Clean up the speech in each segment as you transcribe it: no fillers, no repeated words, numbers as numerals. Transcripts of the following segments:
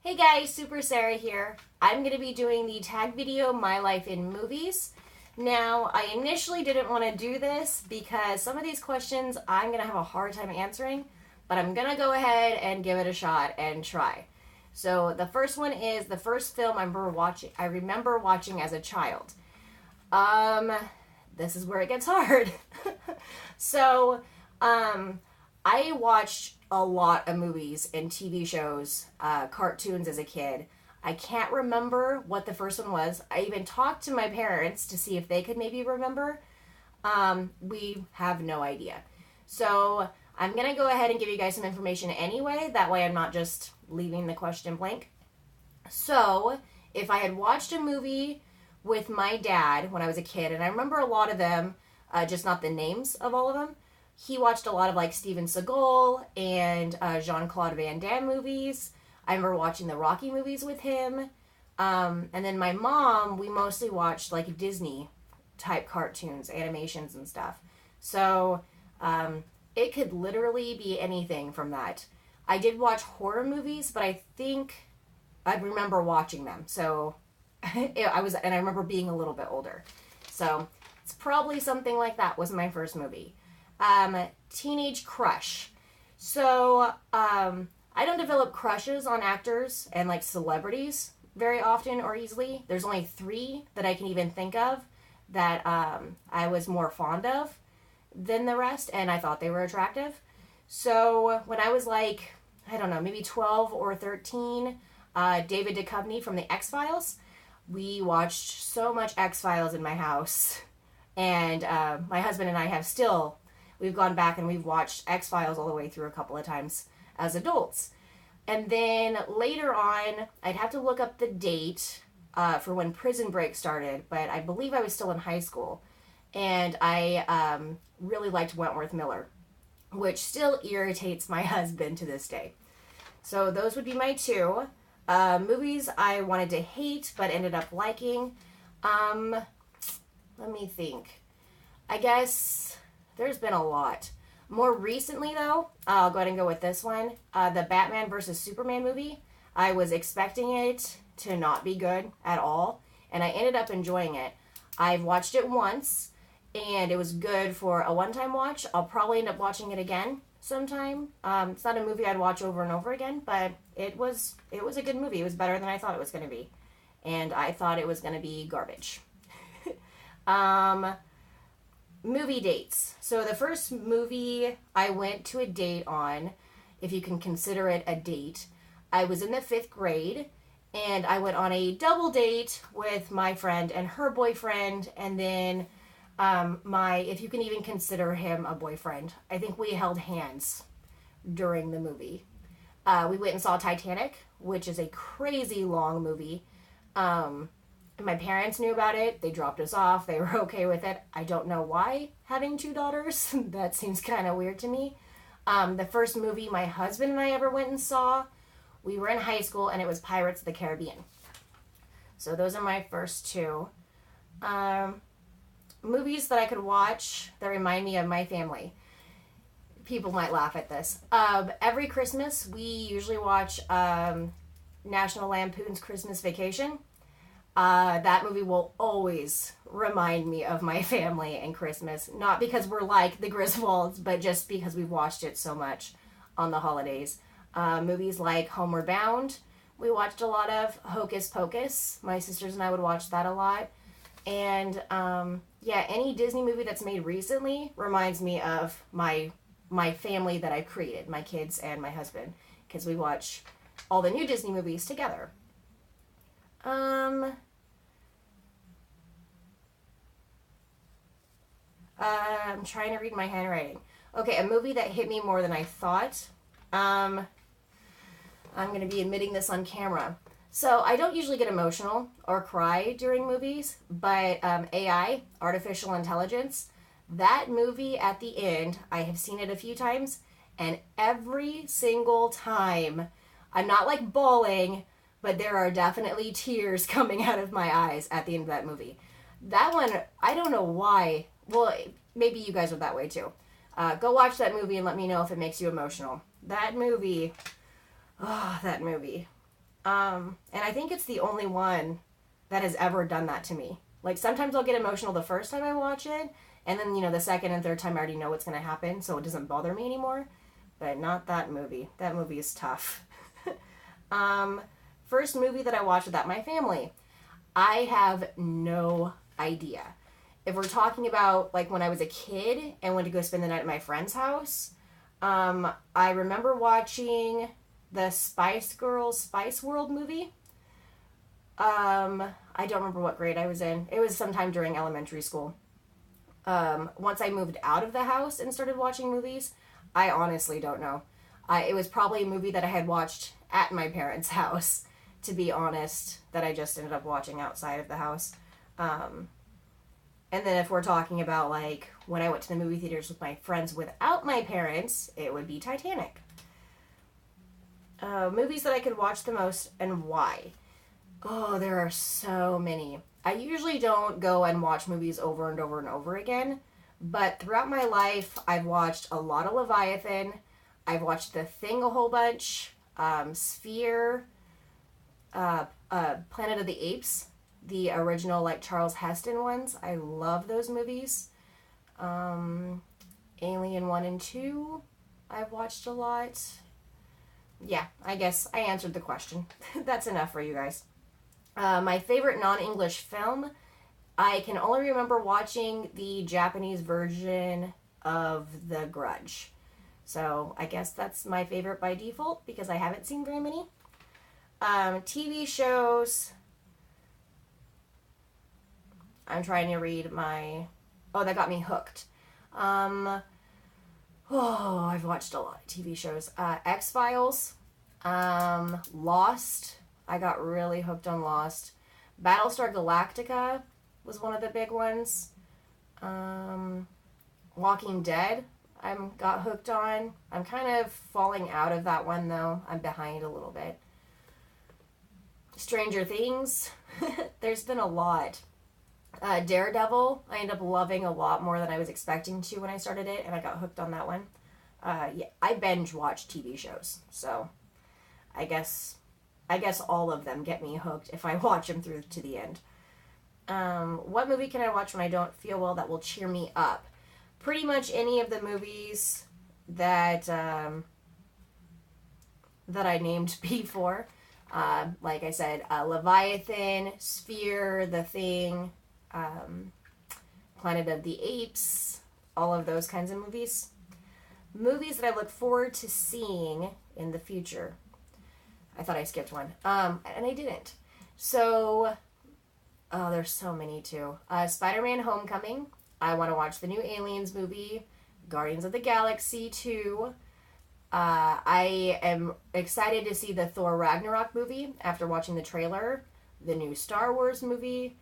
Hey guys, Super Sarah here. I'm going to be doing the tag video, My Life in Movies. Now, I initially didn't want to do this because some of these questions I'm going to have a hard time answering, but I'm going to go ahead and give it a shot and try. So, the first one is the first film I remember watching as a child. Um, this is where it gets hard. so, I watched a lot of movies and TV shows, cartoons as a kid. I can't remember what the first one was. I even talked to my parents to see if they could maybe remember. We have no idea. So I'm going to go ahead and give you guys some information anyway. That way I'm not just leaving the question blank. So if I had watched a movie with my dad when I was a kid, and I remember a lot of them, just not the names of all of them, he watched a lot of like Steven Seagal and Jean-Claude Van Damme movies. I remember watching the Rocky movies with him. And then my mom, we mostly watched like Disney type cartoons, animations, and stuff. So it could literally be anything from that. I did watch horror movies, but I think I remember watching them. So and I remember being a little bit older. So it's probably something like that was my first movie. Teenage crush. So, I don't develop crushes on actors and like celebrities very often or easily. There's only 3 that I can even think of that I was more fond of than the rest, and I thought they were attractive. So, when I was like, I don't know, maybe 12 or 13, David Duchovny from The X-Files, we watched so much X-Files in my house. And my husband and I we've gone back and we've watched X-Files all the way through a couple of times as adults. And then later on, I'd have to look up the date for when Prison Break started, but I believe I was still in high school. And I really liked Wentworth Miller, which still irritates my husband to this day. So those would be my 2. Movies I wanted to hate but ended up liking. Let me think. I guess there's been a lot. More recently, though, I'll go ahead and go with this one. The Batman vs. Superman movie. I was expecting it to not be good at all, and I ended up enjoying it. I've watched it once, and it was good for a one-time watch. I'll probably end up watching it again sometime. It's not a movie I'd watch over and over again, but it was a good movie. It was better than I thought it was going to be, and I thought it was going to be garbage. Movie dates. So the first movie I went to a date on, if you can consider it a date, I was in the 5th grade, and I went on a double date with my friend and her boyfriend, and then if you can even consider him a boyfriend, I think we held hands during the movie. We went and saw Titanic, which is a crazy long movie. My parents knew about it. They dropped us off. They were okay with it. I don't know why, having 2 daughters. That seems kind of weird to me. The first movie my husband and I ever went and saw, we were in high school, and it was Pirates of the Caribbean. So those are my first 2. Movies that I could watch that remind me of my family. People might laugh at this. Every Christmas, we usually watch National Lampoon's Christmas Vacation. That movie will always remind me of my family and Christmas. Not because we're like the Griswolds, but just because we've watched it so much on the holidays. Movies like Homeward Bound, we watched a lot of. Hocus Pocus, my sisters and I would watch that a lot. And any Disney movie that's made recently reminds me of my family that I've created, my kids and my husband, because we watch all the new Disney movies together. I'm trying to read my handwriting. Okay, a movie that hit me more than I thought. I'm going to be admitting this on camera. So I don't usually get emotional or cry during movies, but AI, artificial intelligence, that movie at the end, I have seen it a few times, and every single time, I'm not like bawling, but there are definitely tears coming out of my eyes at the end of that movie. That one, I don't know why. Well, maybe you guys are that way too. Go watch that movie and let me know if it makes you emotional. That movie. And I think it's the only one that has ever done that to me. Like sometimes I'll get emotional the first time I watch it, and then the second and third time I already know what's going to happen, so it doesn't bother me anymore. But not that movie. That movie is tough. First movie that I watched without my family. I have no idea. If we're talking about like when I was a kid and went to go spend the night at my friend's house, I remember watching the Spice Girls Spice World movie. I don't remember what grade I was in. It was sometime during elementary school. Once I moved out of the house and started watching movies, I honestly don't know. It was probably a movie that I had watched at my parents' house, to be honest, that I just ended up watching outside of the house. And then if we're talking about like when I went to the movie theaters with my friends without my parents, it would be Titanic. Movies that I could watch the most and why. Oh, there are so many. I usually don't go and watch movies over and over and over again, but throughout my life, I've watched a lot of Leviathan. I've watched The Thing a whole bunch, Sphere, Planet of the Apes, the original like Charles Heston ones. I love those movies. Alien 1 and 2, I've watched a lot. Yeah, I guess I answered the question. That's enough for you guys. My favorite non-English film, I can only remember watching the Japanese version of The Grudge. So I guess that's my favorite by default because I haven't seen very many. TV shows. I'm trying to read my... Oh, that got me hooked. I've watched a lot of TV shows. X-Files. Lost. I got really hooked on Lost. Battlestar Galactica was one of the big ones. Walking Dead, I got hooked on. I'm kind of falling out of that one, though. I'm behind a little bit. Stranger Things. There's been a lot. Daredevil, I ended up loving a lot more than I was expecting to when I started it, and I got hooked on that one. Yeah, I binge watch TV shows, so I guess all of them get me hooked if I watch them through to the end. What movie can I watch when I don't feel well that will cheer me up? Pretty much any of the movies that I named before. Like I said, Leviathan, Sphere, The Thing, Planet of the Apes, all of those kinds of movies. Movies that I look forward to seeing in the future. I thought I skipped one. And I didn't. So, there's so many too. Spider-Man Homecoming. I want to watch the new Aliens movie. Guardians of the Galaxy 2. I am excited to see the Thor Ragnarok movie after watching the trailer. The new Star Wars movie.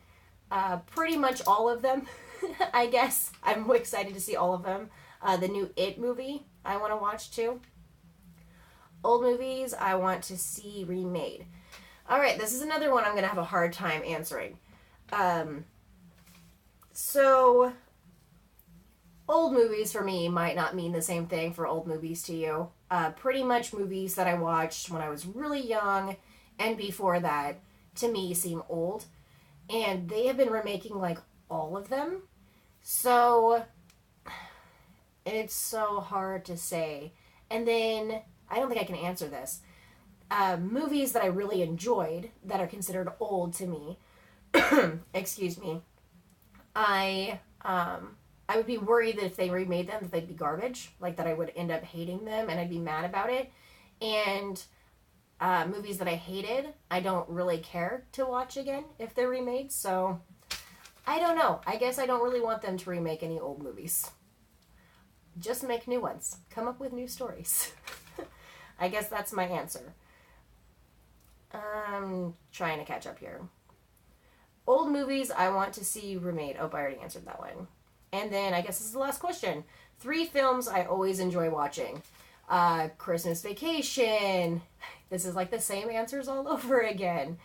Pretty much all of them, I guess. I'm excited to see all of them. The new It movie I want to watch too. Old movies I want to see remade. Alright, this is another one I'm going to have a hard time answering. So, old movies for me might not mean the same thing for old movies to you. Pretty much movies that I watched when I was really young and before that, to me, seem old. And they have been remaking, like, all of them. So, it's so hard to say. And then, I don't think I can answer this. Movies that I really enjoyed that are considered old to me, excuse me, I would be worried that if they remade them, that they'd be garbage. Like, that I would end up hating them and I'd be mad about it. And movies that I hated, I don't really care to watch again if they're remade. So, I don't know. I guess I don't really want them to remake any old movies. Just make new ones. Come up with new stories. I guess that's my answer. I'm trying to catch up here. Old movies I want to see remade. Oh, I already answered that one. And then I guess this is the last question. 3 films I always enjoy watching. Christmas Vacation. This is like the same answers all over again.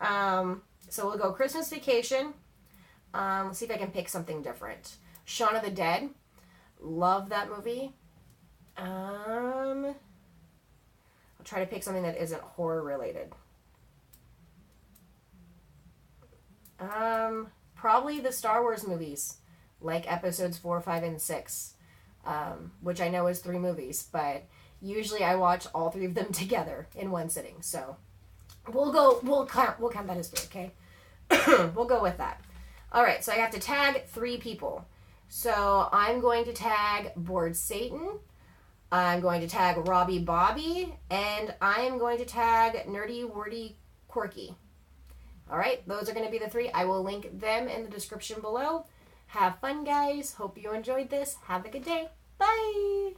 So we'll go Christmas Vacation. Let's see if I can pick something different. Shaun of the Dead. Love that movie. I'll try to pick something that isn't horror related. Probably the Star Wars movies, like episodes 4, 5, and 6, which I know is 3 movies, but usually I watch all 3 of them together in one sitting. So we'll count that as 3, okay? We'll go with that. All right, so I have to tag 3 people. So I'm going to tag Bored Satan. I'm going to tag Robbie Bobby, and I am going to tag Nerdy Wordy Quirky. All right, those are going to be the 3. I will link them in the description below. Have fun, guys. Hope you enjoyed this. Have a good day. Bye.